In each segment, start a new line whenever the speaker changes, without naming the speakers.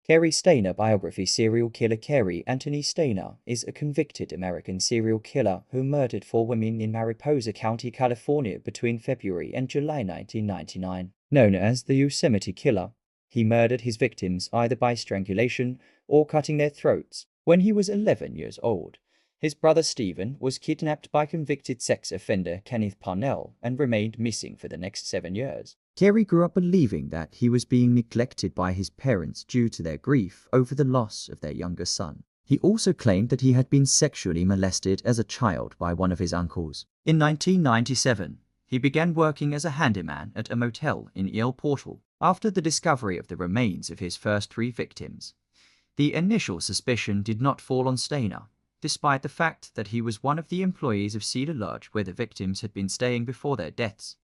Cary Stayner biography. Serial killer Cary Anthony Stayner is a convicted American serial killer who murdered 4 women in Mariposa County, California between February and July 1999. Known as the Yosemite Killer, he murdered his victims either by strangulation or cutting their throats. When he was 11 years old, his brother Stephen was kidnapped by convicted sex offender Kenneth Parnell and remained missing for the next 7 years. Cary grew up believing that he was being neglected by his parents due to their grief over the loss of their younger son. He also claimed that he had been sexually molested as a child by one of his uncles. In 1997, he began working as a handyman at a motel in El Portal after the discovery of the remains of his first 3 victims. The initial suspicion did not fall on Stayner, despite the fact that he was one of the employees of Cedar Lodge where the victims had been staying before their deaths.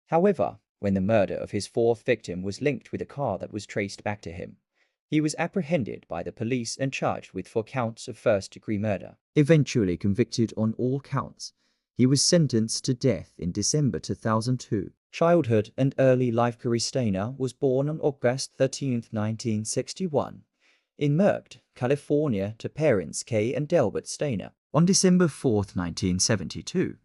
However, when the murder of his 4th victim was linked with a car that was traced back to him, he was apprehended by the police and charged with 4 counts of first-degree murder. Eventually convicted on all counts, he was sentenced to death in December 2002. Childhood and early life. Cary Stayner was born on August 13, 1961, in Mercked, California, to parents Kay and Delbert Stayner. On December 4, 1972,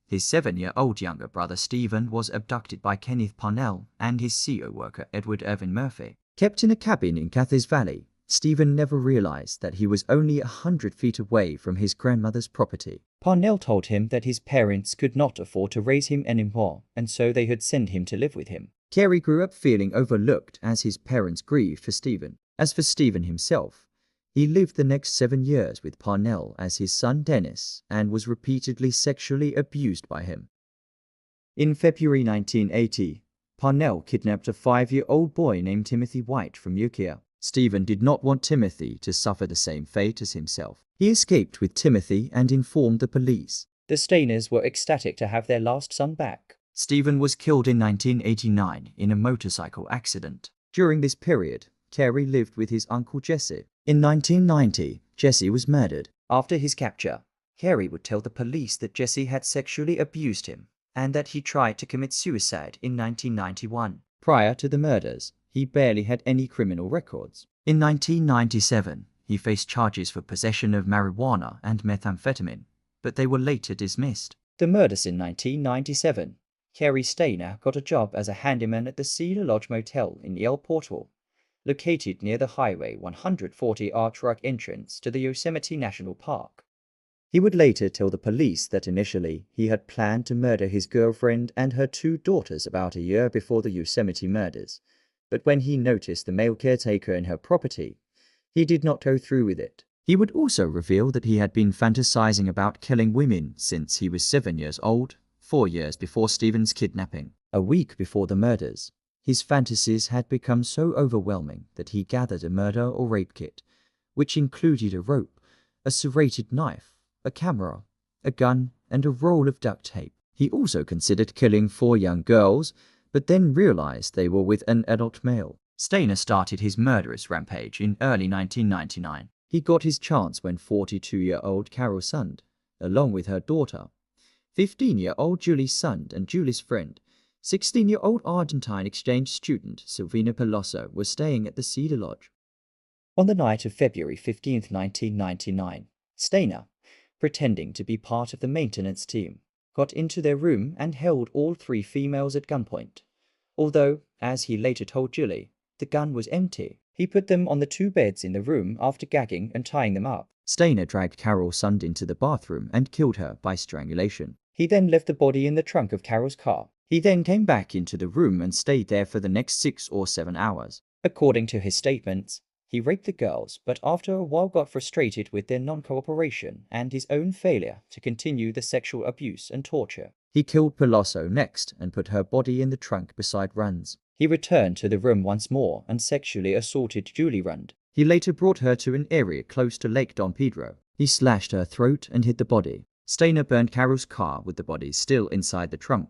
his 7-year-old younger brother Stephen was abducted by Kenneth Parnell and his CO worker Edward Irvin Murphy. Kept in a cabin in Cathys Valley, Stephen never realized that he was only 100 feet away from his grandmother's property. Parnell told him that his parents could not afford to raise him anymore, and so they had sent him to live with him. Cary grew up feeling overlooked as his parents grieved for Stephen. As for Stephen himself, he lived the next 7 years with Parnell as his son Dennis and was repeatedly sexually abused by him. In February 1980, Parnell kidnapped a 5-year-old boy named Timothy White from Ukiah. Stephen did not want Timothy to suffer the same fate as himself. He escaped with Timothy and informed the police. The Stayners were ecstatic to have their last son back. Stephen was killed in 1989 in a motorcycle accident. During this period, Cary lived with his uncle Jesse. In 1990, Jesse was murdered. After his capture, Cary would tell the police that Jesse had sexually abused him and that he tried to commit suicide in 1991. Prior to the murders, he barely had any criminal records. In 1997, he faced charges for possession of marijuana and methamphetamine, but they were later dismissed. The murders. In 1997, Cary Stayner got a job as a handyman at the Cedar Lodge Motel in El Portal, located near the Highway 140R truck entrance to the Yosemite National Park. He would later tell the police that initially he had planned to murder his girlfriend and her 2 daughters about a year before the Yosemite murders, but when he noticed the male caretaker in her property, he did not go through with it. He would also reveal that he had been fantasizing about killing women since he was 7 years old, 4 years before Stephen's kidnapping. A week before the murders, his fantasies had become so overwhelming that he gathered a murder or rape kit, which included a rope, a serrated knife, a camera, a gun, and a roll of duct tape. He also considered killing 4 young girls, but then realized they were with an adult male. Stayner started his murderous rampage in early 1999. He got his chance when 42-year-old Carol Sund, along with her daughter, 15-year-old Julie Sund and Julie's friend, 16-year-old Argentine exchange student Silvina Pelosso, was staying at the Cedar Lodge. On the night of February 15, 1999, Stayner, pretending to be part of the maintenance team, got into their room and held all 3 females at gunpoint. Although, as he later told Julie, the gun was empty, he put them on the 2 beds in the room after gagging and tying them up. Stayner dragged Carol Sund into the bathroom and killed her by strangulation. He then left the body in the trunk of Carol's car. He then came back into the room and stayed there for the next 6 or 7 hours. According to his statements, he raped the girls, but after a while got frustrated with their non-cooperation and his own failure to continue the sexual abuse and torture. He killed Pelosso next and put her body in the trunk beside Rund's. He returned to the room once more and sexually assaulted Julie Rund. He later brought her to an area close to Lake Don Pedro. He slashed her throat and hid the body. Stayner burned Carol's car with the body still inside the trunk.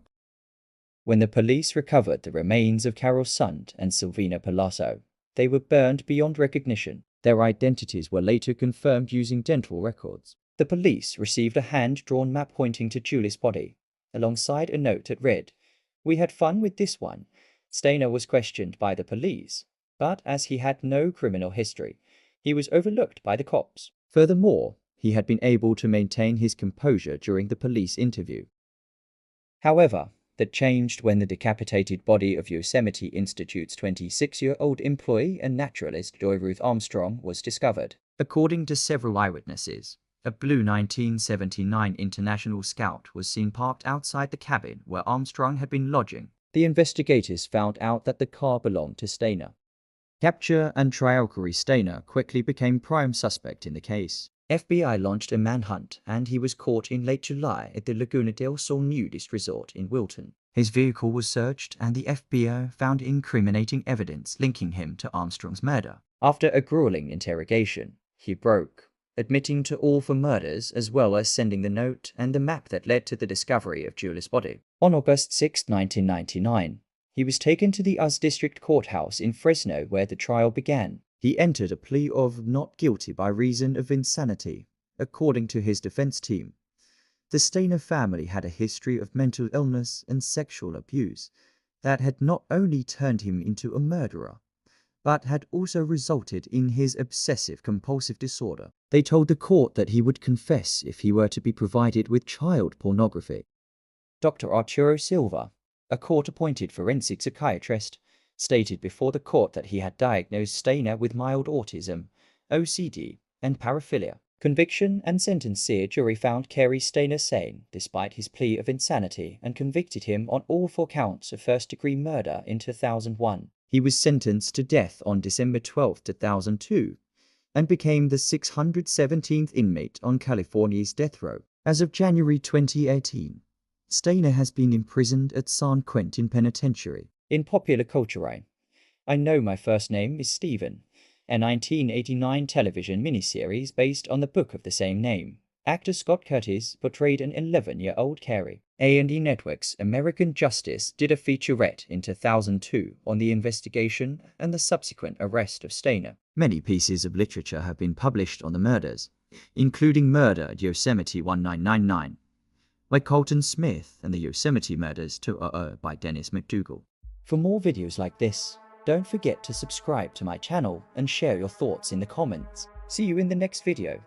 When the police recovered the remains of Carol Sund and Silvina Pelosso, they were burned beyond recognition. Their identities were later confirmed using dental records. The police received a hand-drawn map pointing to Julie's body, alongside a note that read, "We had fun with this one." Stayner was questioned by the police, but as he had no criminal history, he was overlooked by the cops. Furthermore, he had been able to maintain his composure during the police interview. However, that changed when the decapitated body of Yosemite Institute's 26-year-old employee and naturalist Joy Ruth Armstrong was discovered. According to several eyewitnesses, a blue 1979 International Scout was seen parked outside the cabin where Armstrong had been lodging. The investigators found out that the car belonged to Stayner. Capture and trial Cary Stayner quickly became prime suspect in the case. FBI launched a manhunt and he was caught in late July at the Laguna del Sol nudist resort in Wilton. His vehicle was searched and the FBI found incriminating evidence linking him to Armstrong's murder. After a grueling interrogation, he broke, admitting to all four murders as well as sending the note and the map that led to the discovery of Julie's body. On August 6, 1999, he was taken to the US District Courthouse in Fresno where the trial began. He entered a plea of not guilty by reason of insanity. According to his defense team, the Stayner family had a history of mental illness and sexual abuse that had not only turned him into a murderer, but had also resulted in his obsessive-compulsive disorder. They told the court that he would confess if he were to be provided with child pornography. Dr. Arturo Silva, a court-appointed forensic psychiatrist, stated before the court that he had diagnosed Stayner with mild autism, OCD, and paraphilia. Conviction and sentence jury found Cary Stayner sane despite his plea of insanity and convicted him on all 4 counts of first-degree murder in 2001. He was sentenced to death on December 12, 2002, and became the 617th inmate on California's death row. As of January 2018, Stayner has been imprisoned at San Quentin Penitentiary. In popular culture, I Know My First Name is Stephen, a 1989 television miniseries based on the book of the same name. Actor Scott Curtis portrayed an 11-year-old Cary. A&E Network's American Justice did a featurette in 2002 on the investigation and the subsequent arrest of Stayner. Many pieces of literature have been published on the murders, including Murder at Yosemite 1999 by Colton Smith and the Yosemite Murders 200 by Dennis McDougall. For more videos like this, don't forget to subscribe to my channel and share your thoughts in the comments. See you in the next video.